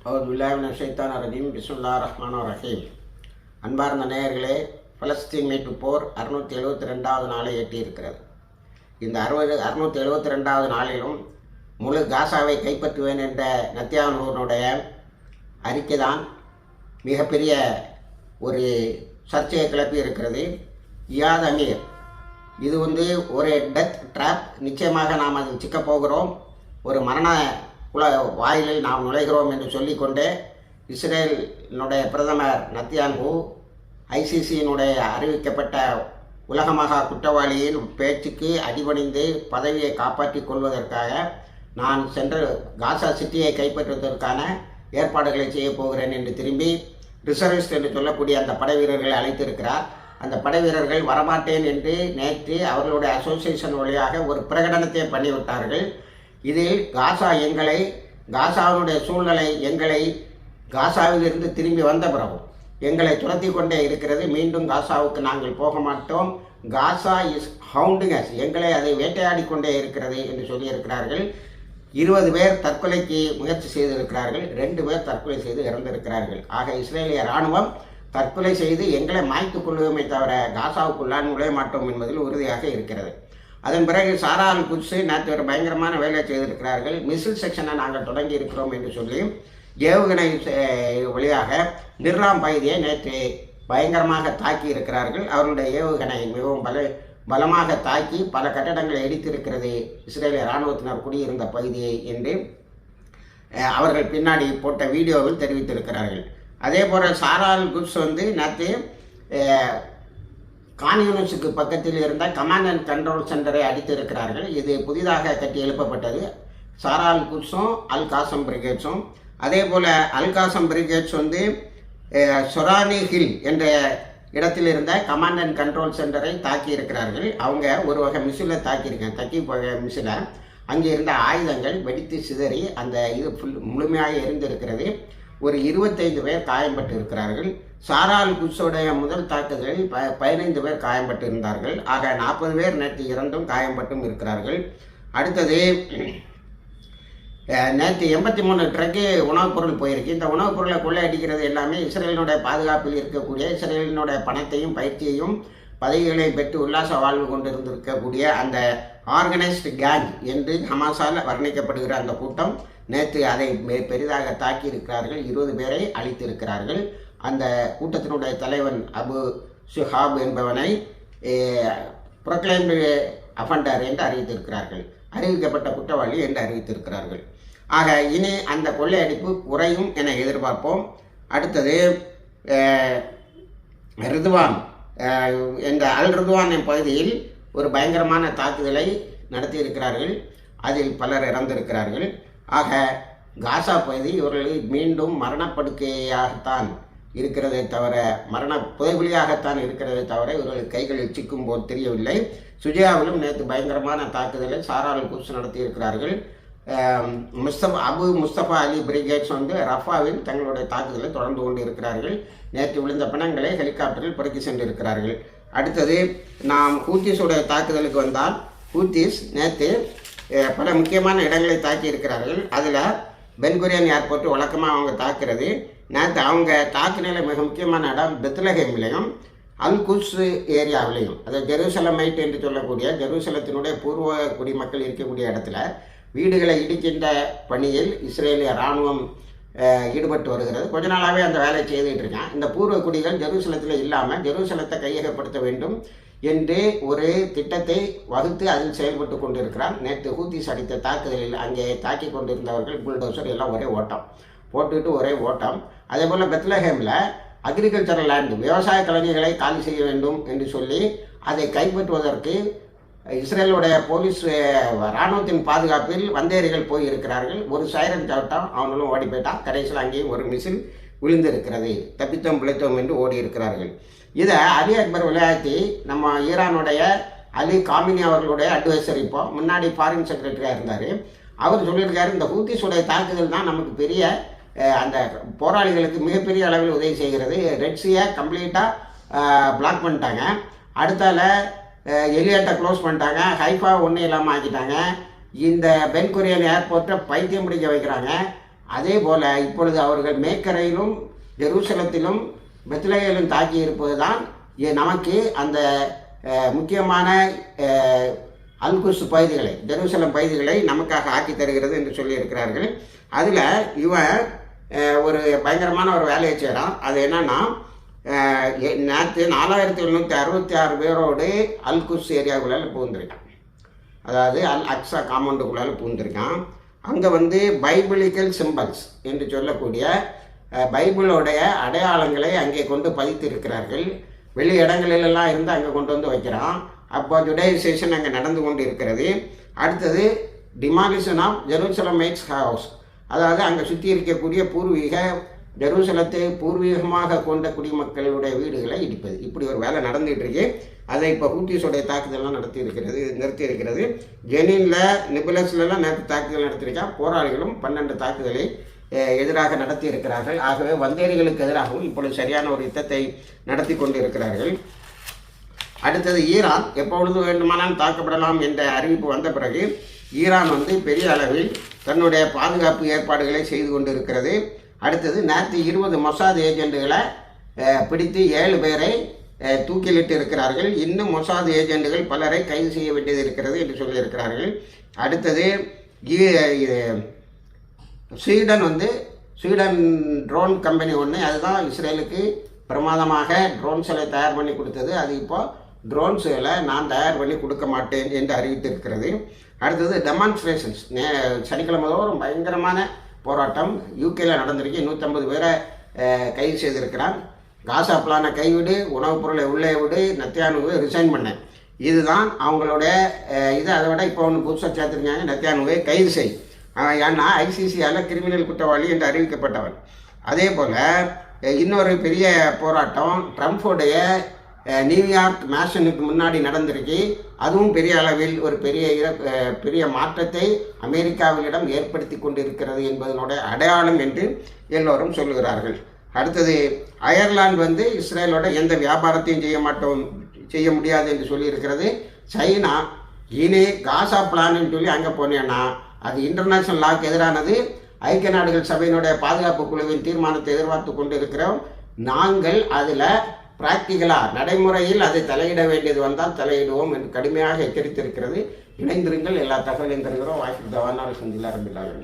அவுதுபில்லாஹிமினஷ்-ஷைத்தானிர்-ரஜீம். பிஸ்மில்லாஹிர்-ரஹ்மானிர்-ரஹீம். அன்பார்ந்த நேயர்களே, பலஸ்தீன் மீட்பு போர் 672வது நாளை எட்டியிருக்கிறது. இந்த 672வது நாளிலும் முழு காசாவை கைப்பற்றுவேன் என்ற நத்தியானுடைய அறிக்கை தான் மிகப்பெரிய ஒரு சர்ச்சையை கிளப்பி இருக்கிறது. இயாத் அமீர், இது ஒரு டெத் ட்ராப். நிச்சயமாக நாம் அதில் சிக்கப் போகிறோம், ஒரு மரண வாயிலில் நாம் நுழைகிறோம் என்று சொல்லிக்கொண்டே இஸ்ரேலினுடைய பிரதமர் நத்தியான்ஹூ ஐசிசியினுடைய அறிவிக்கப்பட்ட உலக மகா குற்றவாளியின் பேச்சுக்கு அடிபணிந்து பதவியை காப்பாற்றிக் கொள்வதற்காக நான் சென்று காசா சிட்டியை கைப்பற்றுவதற்கான ஏற்பாடுகளை செய்ய போகிறேன் என்று திரும்பி ரிசர்விஸ்ட் என்று சொல்லக்கூடிய அந்த படை வீரர்களை அழைத்திருக்கிறார். அந்த படை வீரர்கள் வரமாட்டேன் என்று நேற்று அவர்களுடைய அசோசியேஷன் வழியாக ஒரு பிரகடனத்தை பண்ணிவிட்டார்கள். இதில் காசாவினுடைய சூழ்நிலை எங்களை காசாவிலிருந்து திரும்பி வந்த பிறகு எங்களை துரத்தி கொண்டே இருக்கிறது. மீண்டும் காசாவுக்கு நாங்கள் போக மாட்டோம். காசா இஸ் ஹவுண்டிங் அஸ், எங்களை அதை வேட்டையாடி கொண்டே இருக்கிறது என்று சொல்லியிருக்கிறார்கள். 20 பேர் தற்கொலைக்கு முயற்சி செய்திருக்கிறார்கள், 2 பேர் தற்கொலை செய்து இறந்திருக்கிறார்கள். ஆக இஸ்ரேலிய இராணுவம் தற்கொலை செய்து எங்களை மாய்த்துக் கொள்வோமே தவிர காசாவுக்குள்ளான் நுழைய மாட்டோம் என்பதில் உறுதியாக இருக்கிறது. அதன் பிறகு சாரா அல் குட்ஸ் நேற்று ஒரு பயங்கரமான வேலை செய்திருக்கிறார்கள். மிசில் செக்ஷனை நாங்கள் தொடங்கி இருக்கிறோம் என்று சொல்லி ஏவுகணை வழியாக நிர்லாம் பகுதியை நேற்று பயங்கரமாக தாக்கி இருக்கிறார்கள். அவர்களுடைய ஏவுகணை மிகவும் பலமாக தாக்கி பல கட்டடங்களை இடித்திருக்கிறது இஸ்ரேலிய இராணுவத்தினர் குடியிருந்த பகுதியை என்று அவர்கள் பின்னாடி போட்ட வீடியோவில் தெரிவித்திருக்கிறார்கள். அதே போல் சாரா அல் குட்ஸ் நேற்று கான்யூனிஸுக்கு பக்கத்தில் இருந்த கமாண்ட் அண்ட் கண்ட்ரோல் சென்டரை அடித்திருக்கிறார்கள். இது புதிதாக கட்டி எழுப்பப்பட்டது. சாரா அல் குட்ஸும் அல் காசம் பிரிகேட்ஸும். அதே போல் அல் காசம் பிரிகேட்ஸ் சொரானி ஹில் என்ற இடத்தில் இருந்த கமாண்ட் அண்ட் கண்ட்ரோல் சென்டரை தாக்கி இருக்கிறார்கள். அவங்க ஒரு வகை மிசிலை தாக்கியிருக்காங்க, தக்கி வகை மிசிலை. அங்கே இருந்த ஆயுதங்கள் வெடித்து சிதறி அந்த இது முழுமையாக எரிந்திருக்கிறது. ஒரு 25 பேர் காயம்பட்டு இருக்கிறார்கள். சாரா அல் குட்ஸோடைய முதல் தாக்குதலில் 15 பேர் காயம்பட்டு இருந்தார்கள். ஆக 40 பேர் நேற்று இறந்தும் காயம்பட்டும் இருக்கிறார்கள். அடுத்தது நேற்று 83 ட்ரக்கு உணவுப் பொருள் போயிருக்கு. இந்த உணவுப் பொருளை கொள்ளையடிக்கிறது எல்லாமே இஸ்ரேலினுடைய பாதுகாப்பில் இருக்கக்கூடிய, இஸ்ரேலினுடைய பணத்தையும் பயிற்சியையும் பதவிகளையும் பெற்று உல்லாச வாழ்வு கொண்டிருந்திருக்கக்கூடிய அந்த ஆர்கனைஸ்டு கேங் என்று ஹமாஸால் வர்ணிக்கப்படுகிற அந்த கூட்டம் நேற்று அதை பெரிதாக தாக்கி இருக்கிறார்கள். 20 பேரை அழித்திருக்கிறார்கள். அந்த கூட்டத்தினுடைய தலைவன் அபு சுஹாப் என்பவனை ப்ரொக்ளைம்டு அஃபண்டர் என்று அறிவித்திருக்கிறார்கள், அறிவிக்கப்பட்ட குற்றவாளி என்று அறிவித்திருக்கிறார்கள். ஆக இனி அந்த கொள்ளையடிப்பு குறையும் என எதிர்பார்ப்போம். அடுத்தது ரிதுவான் என்ற அல் ரிதுவான் பகுதியில் ஒரு பயங்கரமான தாக்குதலை நடத்தியிருக்கிறார்கள். அதில் பலர் இறந்திருக்கிறார்கள். ஆக காசா பகுதி இவர்கள் மீண்டும் மரணப்படுக்கையாகத்தான் இருக்கிறதே தவிர, மரண புதைகுழியாகத்தான் இருக்கிறதே தவிர இவர்கள் கைகளில் சிக்கும் போது தெரியவில்லை. சுஜியாவிலும் நேற்று பயங்கரமான தாக்குதலை சாரா அல் குட்ஸ் நடத்தியிருக்கிறார்கள். அபு முஸ்தபா அலி பிரிகேட்ஸ் ரஃபாவில் தங்களுடைய தாக்குதலை தொடர்ந்து கொண்டு இருக்கிறார்கள். நேற்று விழுந்த பிணங்களை ஹெலிகாப்டரில் பொறுக்கி சென்றிருக்கிறார்கள். அடுத்தது நாம் ஹூத்திஸுடைய தாக்குதலுக்கு வந்தால், ஹூத்திஸ் நேற்று பல முக்கியமான இடங்களை தாக்கி இருக்கிறார்கள். அதில் பென்குரியன் ஏர்போர்ட் வழக்கமாக அவங்க தாக்குறது. நேற்று அவங்க தாக்குநிலை மிக முக்கியமான இடம் பெத்லஹேம்லையும் அல் குட்ஸ் ஏரியாவிலையும், அது ஜெருசலமைட் என்று சொல்லக்கூடிய ஜெருசலத்தினுடைய பூர்வ குடிமக்கள் இருக்கக்கூடிய இடத்துல வீடுகளை இடிக்கின்ற பணியில் இஸ்ரேலிய இராணுவம் ஈடுபட்டு வருகிறது. கொஞ்ச நாளாகவே அந்த வேலை செய்துகிட்டு இருக்கேன். இந்த பூர்வ குடிகள் ஜெருசலத்தில் இல்லாமல் ஜெருசலத்தை கையகப்படுத்த வேண்டும் என்று ஒரு திட்டத்தை வகுத்து அதில் செயல்பட்டு கொண்டிருக்கிறார். நேற்று ஹூத்திஸ் அடித்த தாக்குதலில் அங்கே தாக்கி கொண்டிருந்தவர்கள் புல்டோசர் எல்லாம் ஒரே ஓட்டம் போட்டுவிட்டு ஒரே ஓட்டம். அதே போல் பெத்லஹேமில் அக்ரிகல்ச்சரல் லேண்ட், விவசாய கழனிகளை காலி செய்ய வேண்டும் என்று சொல்லி அதை கைப்பற்றுவதற்கு இஸ்ரேலுடைய போலீஸ் இராணுவத்தின் பாதுகாப்பில் வந்தேரிகள் போய் இருக்கிறார்கள். ஒரு சைரன் சவுட்டான், அவங்களும் ஓடி போயிட்டான். கடைசியில் அங்கேயும் ஒரு மிசில் விழுந்திருக்கிறது. தப்பித்தோம் பிழைத்தோம் என்று ஓடி இருக்கிறார்கள். இதை அலி அக்பர் விளையாட்டி நம்ம ஈரானுடைய அலி காமினி அவர்களுடைய அட்வைசர், இப்போ முன்னாடி ஃபாரின் செக்ரட்டரியாக இருந்தார், அவர் சொல்லியிருக்காரு, இந்த ஹூத்திஸுடைய தாக்குதல் தான் நமக்கு பெரிய அந்த போராளிகளுக்கு மிகப்பெரிய அளவில் உதவி செய்கிறது. ரெட்ஸியை கம்ப்ளீட்டாக பிளாக் பண்ணிட்டாங்க. அடுத்தால எலியட்டை க்ளோஸ் பண்ணிட்டாங்க. ஹைஃபா ஒன்றும் இல்லாமல் ஆக்கிட்டாங்க. இந்த பென்குரியன் ஏர்போர்ட்டை பைத்தியம் பிடிக்க வைக்கிறாங்க. அதே போல் இப்பொழுது அவர்கள் மேக்கரையிலும் ஜெருசலத்திலும் பெத்லகேமிலும் தாக்கி இருப்பது தான் நமக்கு அந்த முக்கியமான அல்குஸ் பகுதிகளை, ஜெருசலம் பகுதிகளை நமக்காக ஆக்கி தருகிறது என்று சொல்லியிருக்கிறார்கள். அதில் இவன் ஒரு பயங்கரமான ஒரு வேலையை செய்கிறான். அது என்னன்னா, நேற்று 4766 பேரோடு அல்குஸ் ஏரியாவுக்குள்ளால் பூந்திருக்கான். அதாவது அல் அக்ஸா காம்பவுண்டுக்குள்ளால் பூந்திருக்கான். அங்கே பைபிளிக்கல் சிம்பல்ஸ் என்று சொல்லக்கூடிய பைபிளோடைய அடையாளங்களை அங்கே கொண்டு பதித்திருக்கிறார்கள். வெளி இடங்களிலெல்லாம் இருந்து அங்கே கொண்டு வந்து வைக்கிறான். அப்போ ஜுடைசேஷன் அங்கே நடந்து கொண்டு இருக்கிறது. அடுத்தது டிமாலிஷன் ஆஃப் ஜெருசலமைட்ஸ் ஹவுஸ், அதாவது அங்கே சுற்றி இருக்கக்கூடிய பூர்வீக ஜெருசலத்தை பூர்வீகமாக கொண்ட குடிமக்களுடைய வீடுகளை இடிப்பது. இப்படி ஒரு வேலை நடந்துகிட்டு இருக்கு. அதை இப்போ ஹூத்திஸோடைய தாக்குதலாம் நிறுத்தி இருக்கிறது. ஜெனின்ல நிபுலஸ்லாம் நேற்று தாக்குதல் நடத்தியிருக்கா. போராளிகளும் 12 தாக்குதலை எதிராக நடத்தி இருக்கிறார்கள். ஆகவே வந்தேரிகளுக்கு எதிராகவும் இப்பொழுது சரியான ஒரு யுத்தத்தை நடத்தி கொண்டு இருக்கிறார்கள். அடுத்தது ஈரான் எப்பொழுது வேண்டுமானால் தாக்கப்படலாம் என்ற அறிவிப்பு வந்த பிறகு ஈரான் பெரிய அளவில் தன்னுடைய பாதுகாப்பு ஏற்பாடுகளை செய்து கொண்டு இருக்கிறது. அடுத்தது நேற்று 20 மொசாத் ஏஜெண்டுகளை பிடித்து 7 பேரை தூக்கிலிட்டு இருக்கிறார்கள். இன்னும் மொசாத் ஏஜெண்டுகள் பலரை கைது செய்ய வேண்டியது இருக்கிறது என்று சொல்லியிருக்கிறார்கள். அடுத்தது ஸ்வீடன் ட்ரோன் கம்பெனி ஒன்று, அதுதான் இஸ்ரேலுக்கு பிரமாதமாக ட்ரோன்ஸ்களை தயார் பண்ணி கொடுத்தது. அது இப்போ ட்ரோன்ஸுகளை நான் தயார் பண்ணி கொடுக்க மாட்டேன் என்று அறிவித்திருக்கிறது. அடுத்தது டெமான்ஸ்ட்ரேஷன்ஸ், சனிக்கிழமை தோறும் பயங்கரமான போராட்டம் யூகேல நடந்திருக்கு. 150 பேரை கைது செய்திருக்கிறான். காசா பிளானை கைவிடு, உணவுப் பொருளை உள்ளே விடு, நெத்தன்யாஹுவை ரிசைன் பண்ணேன். இதுதான் அவங்களுடைய இது. அதை விட இப்போ ஒன்று புதுசாக சேர்த்துருக்காங்க, நெத்தன்யாஹுவை கைது செய். ஏன்னா ஐசிசியால் கிரிமினல் குற்றவாளி என்று அறிவிக்கப்பட்டவன். அதே போல் இன்னொரு பெரிய போராட்டம் ட்ரம்ப்போடைய நியூயார்க் மேஷனுக்கு முன்னாடி நடந்திருக்கு. அதுவும் பெரிய அளவில் ஒரு பெரிய மாற்றத்தை அமெரிக்காவிலிடம் ஏற்படுத்தி கொண்டிருக்கிறது என்பதனுடைய அடையாளம் என்று எல்லோரும் சொல்லுகிறார்கள். அடுத்தது அயர்லாந்து இஸ்ரேலோட எந்த வியாபாரத்தையும் செய்ய முடியாது என்று சொல்லியிருக்கிறது. சைனா இனி காசா பிளான்னு சொல்லி அங்கே போனேன்னா அது இன்டர்நேஷனல் லாக்கு எதிரானது. ஐக்கிய நாடுகள் சபையினுடைய பாதுகாப்பு குழுவின் தீர்மானத்தை எதிர்பார்த்து கொண்டு இருக்கிறோம். நாங்கள் அதில் பிராக்டிக்கலாக நடைமுறையில் அதை தலையிட வேண்டியது வந்தால் தலையிடுவோம் என்று கடுமையாக எச்சரித்திருக்கிறது. இணைந்திருங்கள். எல்லா தகவலையும் தருகிறோம். வாய்ப்பு தவானால் சந்திலா ரபில்லாவின்.